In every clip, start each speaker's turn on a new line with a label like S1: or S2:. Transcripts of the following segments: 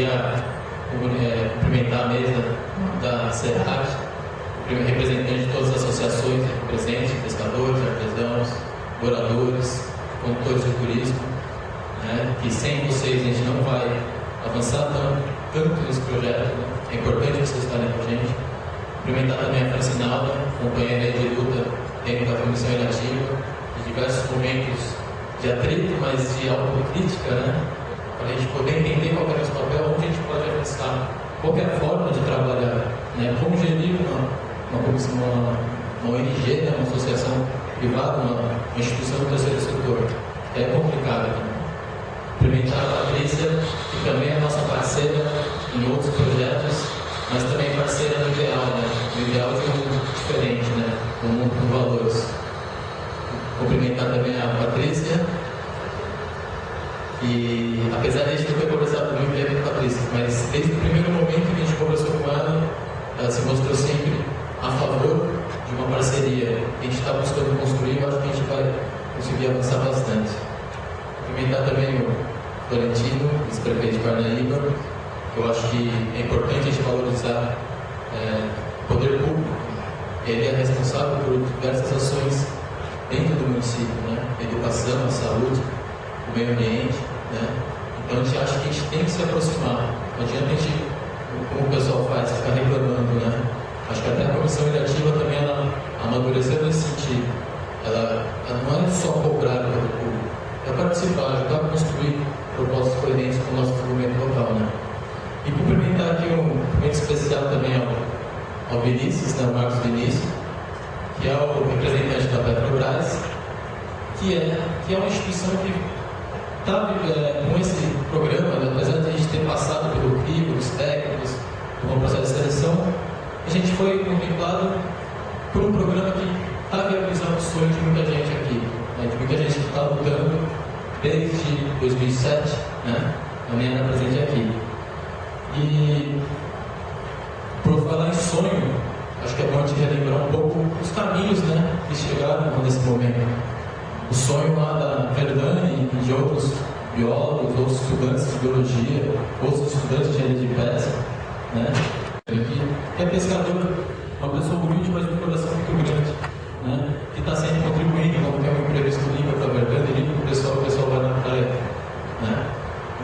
S1: queria cumprimentar a mesa da SEAC, representante de todas as associações aqui presentes, pescadores, artesãos, moradores, condutores de turismo, né, que sem vocês a gente não vai avançar tanto nesse projeto, né? É importante vocês estarem com a gente. Cumprimentar também a Francinalda, companheira de luta dentro da comissão eletiva, de diversos momentos de atrito, mas de autocrítica, né? Para a gente poder entender qual é o nosso papel, onde a gente pode avançar, qual é a forma de trabalhar, né? Como gerir uma ONG, né? Uma associação privada, uma instituição do terceiro setor. É complicado, né? Cumprimentar a Patrícia, que também é nossa parceira em outros projetos, mas também parceira no ideal, né? No ideal de um mundo diferente, né? Um mundo com valores. Cumprimentar também a Patrícia, e apesar de a gente não ter conversado muito tempo com a Patrícia, mas desde o primeiro momento que a gente conversou com ela, ela se mostrou sempre a favor de uma parceria que a gente está buscando construir. Eu acho que a gente vai conseguir avançar bastante. Cumprimentar também o Florentino, vice-prefeito de Parnaíba. Eu acho que é importante a gente valorizar o poder público. Ele é responsável por diversas ações dentro do município, né? A educação, a saúde, o meio ambiente, né? Então a gente acha que a gente tem que se aproximar. Não adianta a gente, como o pessoal faz, ficar reclamando, né? Acho que até a comissão eletiva também ela amadureceu nesse sentido. Ela não é só cobrar o poder público, é participar, ajudar a construir propostas coerentes com o nosso desenvolvimento local, né? E cumprimentar aqui um cumprimento especial também ao Vinícius, né? O Marcos Vinícius, que é o representante da Petrobras, que é uma instituição que está com esse programa, né? Apesar de a gente ter passado pelo crivo, dos técnicos, do processo de seleção, a gente foi contemplado por um programa que está viabilizando o sonho de muita gente aqui, né? De muita gente que está lutando desde 2007, né? Também era presente aqui. E por falar em sonho, acho que é bom a gente relembrar um pouco os caminhos, né, que chegaram nesse momento. O sonho lá da Verdane e de outros biólogos, outros estudantes de biologia, outros estudantes de engenharia de pesca, né, que é pescador, uma pessoa humilde, mas de um coração muito grande, né, que está sempre contribuindo, como tem uma entrevista limpa para a Verdane, limpa para o pessoal vai na praia, né.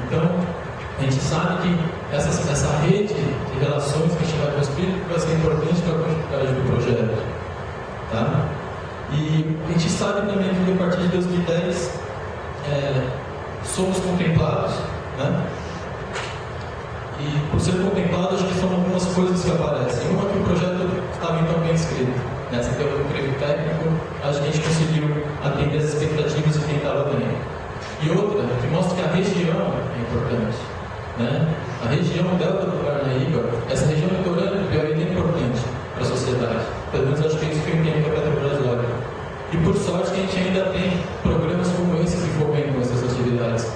S1: Então, a gente sabe que essa rede de relações que a gente vai construir vai ser importante para a continuidade do projeto, tá? E a gente sabe também que a partir de 2010 somos contemplados, né? E por ser contemplado, acho que são algumas coisas que aparecem. Uma, que o projeto estava então bem escrito, né? Você teve um crivo técnico, acho que a gente conseguiu atender as expectativas de quem estava dentro. E outra, que mostra que a região é importante, né? A região delta do Parnaíba, essa região litorânea do Piauí é importante para a sociedade. Pelo menos acho que é isso que eu entendo que a Petrobras olha. E por sorte que a gente ainda tem programas como esse que fomentam essas atividades.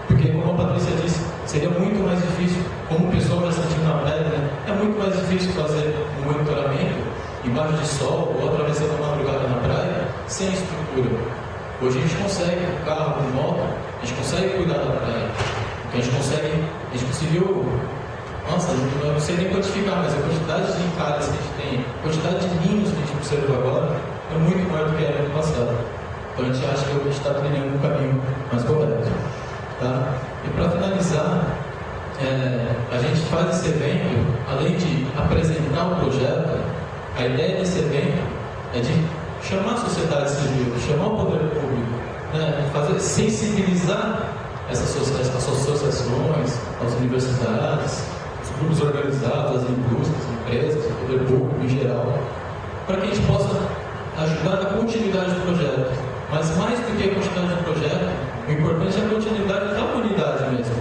S1: Porque, como a Patrícia disse, seria muito mais difícil, como o pessoal já sentiu na pele, né? É muito mais difícil fazer um monitoramento embaixo de sol ou atravessando a madrugada na praia sem estrutura. Hoje a gente consegue, com carro, com moto, a gente consegue cuidar da praia. A gente conseguiu, nossa, eu não sei nem quantificar, mas a quantidade de encalhes que a gente tem, a quantidade de ninhos que a gente observa agora é muito maior do que era no passado. Então a gente acha que a gente está trilhando um caminho mais correto, tá? E para finalizar, a gente faz esse evento, além de apresentar o projeto, a ideia desse evento é de chamar a sociedade civil, chamar o poder público, né? Sensibilizar essas associações, as universidades, os grupos organizados, as indústrias, as empresas, o poder público em geral, para que a gente possa ajudar na continuidade do projeto. Mas mais do que a continuidade do projeto, o importante é a continuidade da humanidade mesmo.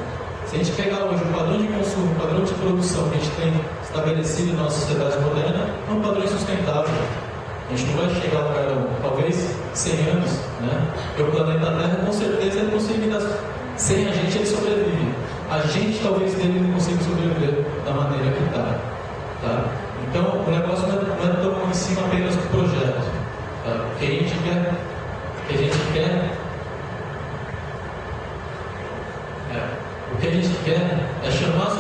S1: Se a gente pegar hoje o padrão de consumo, o padrão de produção que a gente tem estabelecido na nossa sociedade moderna, é um padrão insustentável. A gente não vai chegar a lugar, talvez 100 anos, né? Porque o planeta Terra, com certeza, ele conseguirá. Sem a gente, ele sobrevive. A gente, talvez, dele não consiga sobreviver da maneira que está. Tá? Então, o negócio não é tão em cima apenas do projeto. Tá? O que a gente quer é chamar a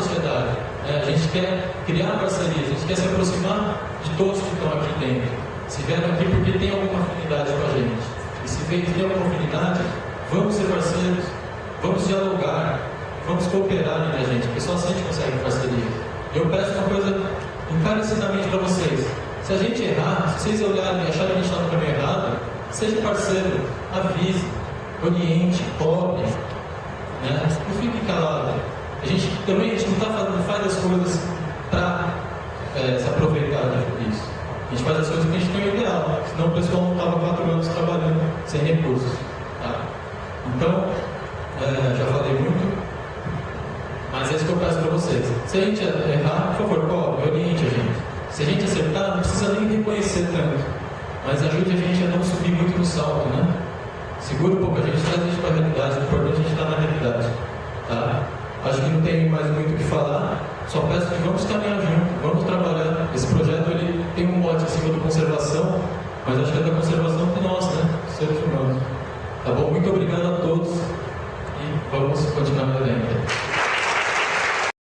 S1: quer criar parcerias, a gente quer se aproximar de todos que estão aqui dentro. Se vieram aqui porque tem alguma afinidade com a gente. E se tem alguma afinidade, vamos ser parceiros, vamos dialogar, vamos cooperar entre a gente, porque só assim a gente consegue parceria. Eu peço uma coisa encarecidamente para vocês. Se a gente errar, se vocês olharem e acharem que a gente está no caminho errado, seja parceiro, avise, oriente, cobre, né? Não fique calado. A gente não faz as coisas para se aproveitar disso. A gente faz as coisas porque a gente tem o ideal, senão o pessoal não estava 4 anos trabalhando sem recursos. Tá? Então, já falei muito, mas é isso que eu peço para vocês. Se a gente errar, por favor, cobre, oriente a gente. Se a gente acertar, não precisa nem reconhecer tanto, mas ajude a gente a não subir muito no salto, né? Segura um pouco a gente, traz a gente para a realidade, o importante é a gente estar na realidade, tá? Acho que não tem mais muito o que falar, só peço que vamos caminhar junto, vamos trabalhar. Esse projeto ele tem um mote em cima de conservação, mas acho que é da conservação de nós, né? Seres humanos. Tá bom? Muito obrigado a todos e vamos continuar no evento.